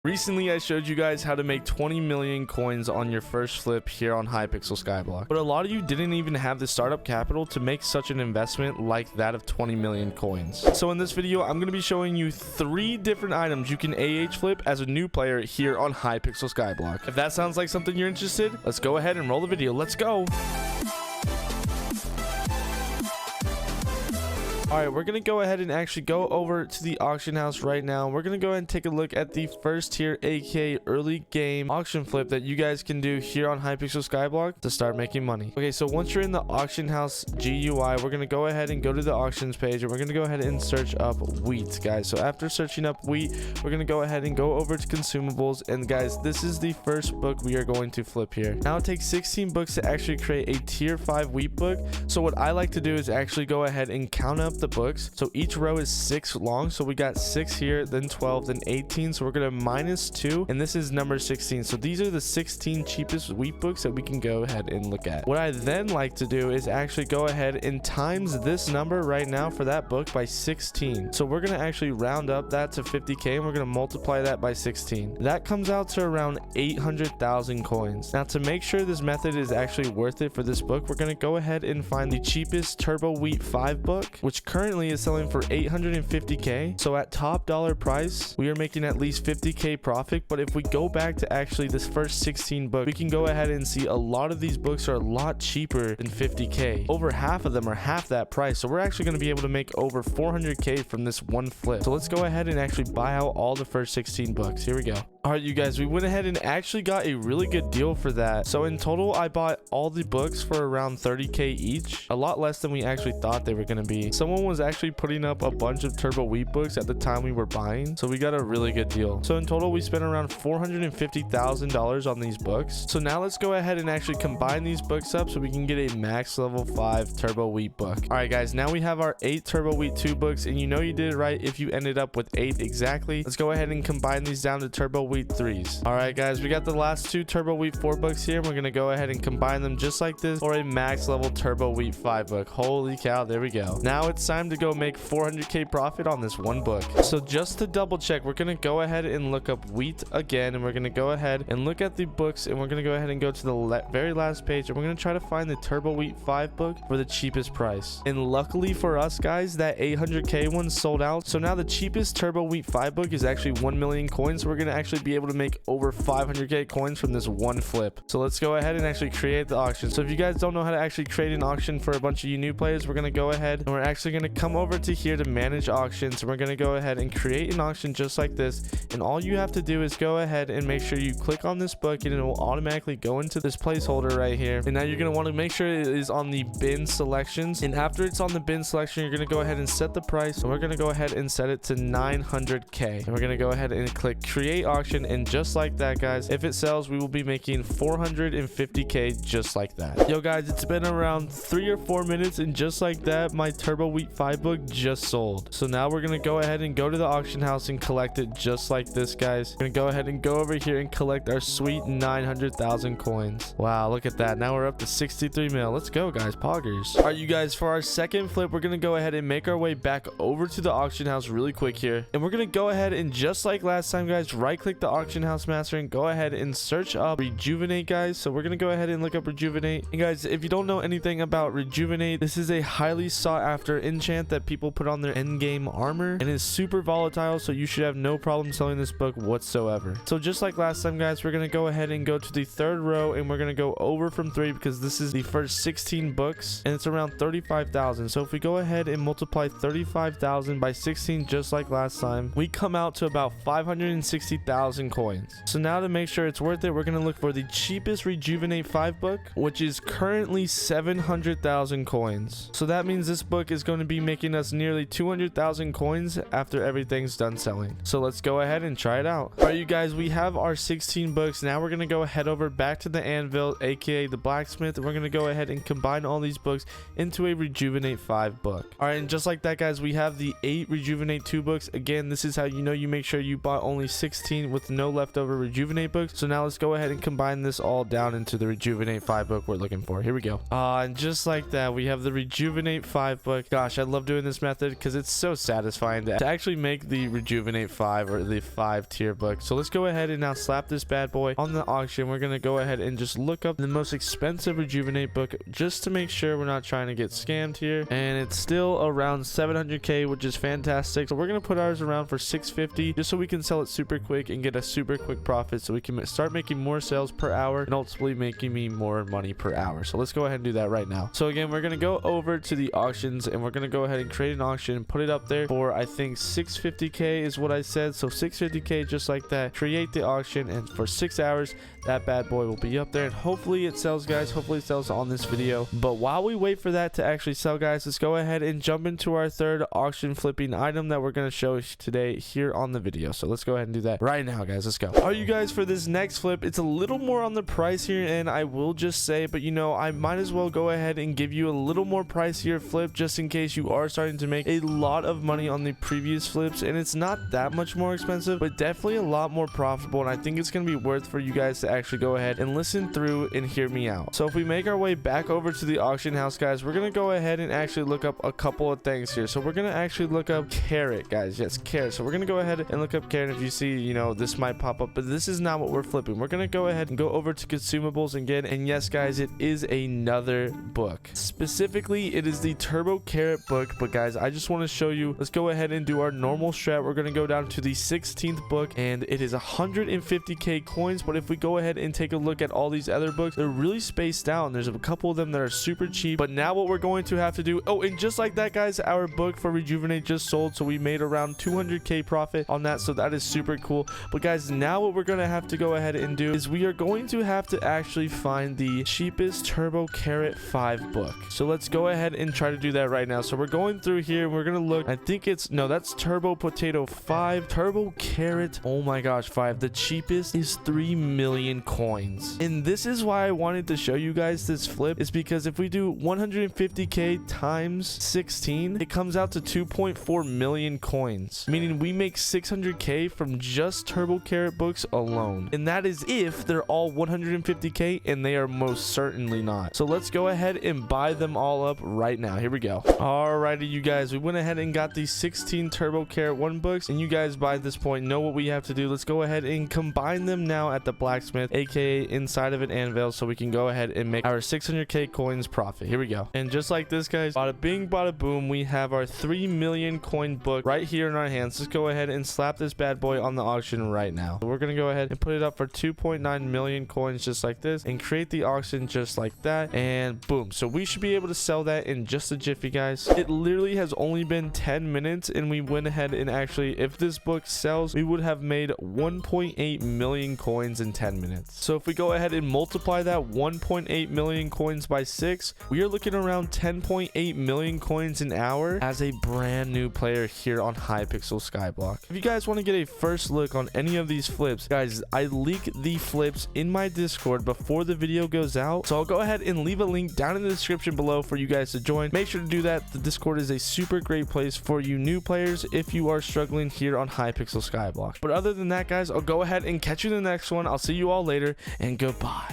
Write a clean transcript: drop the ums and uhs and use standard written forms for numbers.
Recently, I showed you guys how to make 20 million coins on your first flip here on Hypixel Skyblock, but a lot of you didn't even have the startup capital to make such an investment like that of 20 million coins. So in this video, I'm going to be showing you 3 different items you can AH flip as a new player here on Hypixel Skyblock. If that sounds like something you're interested, let's go ahead and roll the video. Let's go. Alright, we're going to go ahead and actually go over to the auction house right now. We're going to go ahead and take a look at the first tier, aka early game auction flip that you guys can do here on Hypixel Skyblock to start making money. Okay, so once you're in the auction house GUI, we're going to go ahead and go to the auctions page, and we're going to go ahead and search up wheat, guys. So after searching up wheat, we're going to go ahead and go over to consumables, and guys, this is the first book we are going to flip here. Now it takes 16 books to actually create a tier 5 wheat book. So what I like to do is actually go ahead and count up the books. So each row is 6 long, so we got 6 here, then 12, then 18, so we're gonna minus 2, and this is number 16. So these are the 16 cheapest wheat books that we can go ahead and look at. What I then like to do is actually go ahead and times this number right now for that book by 16. So we're gonna actually round up that to 50k, and we're gonna multiply that by 16. That comes out to around 800,000 coins. Now to make sure this method is actually worth it for this book, we're gonna go ahead and find the cheapest turbo wheat 5 book, which currently is selling for 850k. So at top dollar price, we are making at least 50k profit. But if we go back to actually this first 16 book, we can go ahead and see a lot of these books are a lot cheaper than 50k. Over half of them are half that price. So we're actually going to be able to make over 400k from this one flip. So let's go ahead and actually buy out all the first 16 books. Here we go. All right, you guys, we went ahead and actually got a really good deal for that. So in total, I bought all the books for around 30k each, a lot less than we actually thought they were going to be. Someone was actually putting up a bunch of turbo wheat books at the time we were buying, so we got a really good deal. So in total, we spent around $450,000 on these books. So now let's go ahead and actually combine these books up so we can get a max level 5 turbo wheat book. All right, guys, now we have our 8 turbo wheat 2 books, and you know you did it right if you ended up with 8 exactly. Let's go ahead and combine these down to turbo wheat 3s. All right, guys, we got the last 2 turbo wheat 4 books here, and we're gonna go ahead and combine them just like this for a max level turbo wheat 5 book. Holy cow, there we go. Now it's time to go make 400k profit on this one book. So just to double check, we're gonna go ahead and look up wheat again, and we're gonna go ahead and look at the books, and we're gonna go ahead and go to the very last page, and we're gonna try to find the turbo wheat 5 book for the cheapest price. And luckily for us, guys, that 800k one sold out. So now the cheapest turbo wheat 5 book is actually 1 million coins. So we're gonna actually be able to make over 500k coins from this one flip. So let's go ahead and actually create the auction. So if you guys don't know how to actually create an auction for a bunch of you new players, we're gonna go ahead and we're actually gonna come over to here to manage auctions, and we're going to go ahead and create an auction just like this. And all you have to do is go ahead and make sure you click on this book, and it will automatically go into this placeholder right here. And now you're going to want to make sure it is on the bin selections, and after it's on the bin selection, you're going to go ahead and set the price, and we're going to go ahead and set it to 900k, and we're going to go ahead and click create auction. And just like that, guys, if it sells, we will be making 450k just like that. Yo guys, it's been around 3 or 4 minutes, and just like that, my turbo wheat 5 book just sold. So now we're gonna go ahead and go to the auction house and collect it just like this, guys. We're gonna go ahead and go over here and collect our sweet 900,000 coins. Wow, look at that. Now we're up to 63 mil. Let's go, guys. Poggers. All right, you guys, for our second flip, we're gonna go ahead and make our way back over to the auction house really quick here, and we're gonna go ahead and, just like last time, guys, right click the auction house master and go ahead and search up rejuvenate, guys. So we're gonna go ahead and look up rejuvenate. And guys, if you don't know anything about rejuvenate, this is a highly sought after enchant that people put on their end game armor, and is super volatile, so you should have no problem selling this book whatsoever. So just like last time, guys, we're gonna go ahead and go to the 3rd row, and we're gonna go over from 3 because this is the first 16 books, and it's around 35,000. So if we go ahead and multiply 35,000 by 16 just like last time, we come out to about 560,000 coins. So now to make sure it's worth it, we're gonna look for the cheapest rejuvenate 5 book, which is currently 700,000 coins. So that means this book is going to be making us nearly 200,000 coins after everything's done selling. So let's go ahead and try it out. All right, you guys, we have our 16 books. Now we're gonna go head over back to the anvil, aka the blacksmith, and we're gonna go ahead and combine all these books into a rejuvenate 5 book. All right, and just like that, guys, we have the 8 rejuvenate 2 books. Again, this is how you know you make sure you bought only 16 with no leftover rejuvenate books. So now let's go ahead and combine this all down into the rejuvenate 5 book we're looking for. Here we go. And just like that, we have the rejuvenate 5 book. Gosh, I love doing this method because it's so satisfying to actually make the rejuvenate 5 or the 5 tier book. So let's go ahead and now slap this bad boy on the auction. We're gonna go ahead and just look up the most expensive rejuvenate book just to make sure we're not trying to get scammed here. And it's still around 700k, which is fantastic. So we're gonna put ours around for 650 just so we can sell it super quick and get a super quick profit, so we can start making more sales per hour and ultimately making me more money per hour. So let's go ahead and do that right now. So again, we're gonna go over to the auctions and we're gonna go ahead and create an auction and put it up there for, I think 650k is what I said. So 650k, just like that. Create the auction, and for 6 hours that bad boy will be up there, and hopefully it sells, guys. Hopefully it sells on this video. But while we wait for that to actually sell, guys, let's go ahead and jump into our third auction flipping item that we're going to show today here on the video. So let's go ahead and do that right now, guys. Let's go. All right, you guys, for this next flip, it's a little more on the price here, and I will just say, but you know, I might as well go ahead and give you a little more pricier flip just in case you are starting to make a lot of money on the previous flips. And it's not that much more expensive, but definitely a lot more profitable, and I think it's going to be worth for you guys to actually go ahead and listen through and hear me out. So if we make our way back over to the auction house, guys, we're going to go ahead and actually look up a couple of things here. So we're going to actually look up carrot, guys. Yes, carrot. So we're going to go ahead and look up carrot. If you see, you know, this might pop up, but this is not what we're flipping. We're going to go ahead and go over to consumables again, and yes, guys, it is another book. Specifically, it is the turbo carrot book. But guys, I just want to show you, let's go ahead and do our normal strat. We're going to go down to the 16th book, and it is 150k coins. But if we go ahead and take a look at all these other books, they're really spaced out. There's a couple of them that are super cheap. But now what we're going to have to do, oh, and just like that, guys, our book for rejuvenate just sold, so we made around 200k profit on that. So that is super cool. But guys, now what we're going to have to go ahead and do is we are going to have to actually find the cheapest turbo carrot 5 book. So let's go ahead and try to do that right now. So we're going through here and we're going to look. I think it's, no, that's turbo potato 5, turbo carrot, oh my gosh, 5. The cheapest is 3 million coins. And this is why I wanted to show you guys this flip, is because if we do 150k times 16, it comes out to 2.4 million coins, meaning we make 600k from just turbo carrot books alone. And that is if they're all 150k, and they are most certainly not. So let's go ahead and buy them all up right now. Here we go. Alrighty, you guys, we went ahead and got these 16 turbo carrot 1 books, and you guys by this point know what we have to do. Let's go ahead and combine them now at the blacksmith, aka inside of an anvil, so we can go ahead and make our 600k coins profit. Here we go. And just like this, guys, bada bing bada boom, we have our 3 million coin book right here in our hands. Let's go ahead and slap this bad boy on the auction right now. So we're gonna go ahead and put it up for 2.9 million coins just like this, and create the auction just like that, and boom. So we should be able to sell that in just a jiffy, guys. It literally has only been 10 minutes, and we went ahead and actually, if this book sells, we would have made 1.8 million coins in 10 minutes. So if we go ahead and multiply that 1.8 million coins by 6, we are looking around 10.8 million coins an hour as a brand new player here on Hypixel Skyblock. If you guys want to get a first look on any of these flips, guys, I leak the flips in my Discord before the video goes out, so I'll go ahead and leave a link down in the description below for you guys to join. Make sure to do that. The Discord is a super great place for you new players if you are struggling here on Hypixel Skyblock. But other than that, guys, I'll go ahead and catch you in the next one. I'll see you all later, and goodbye.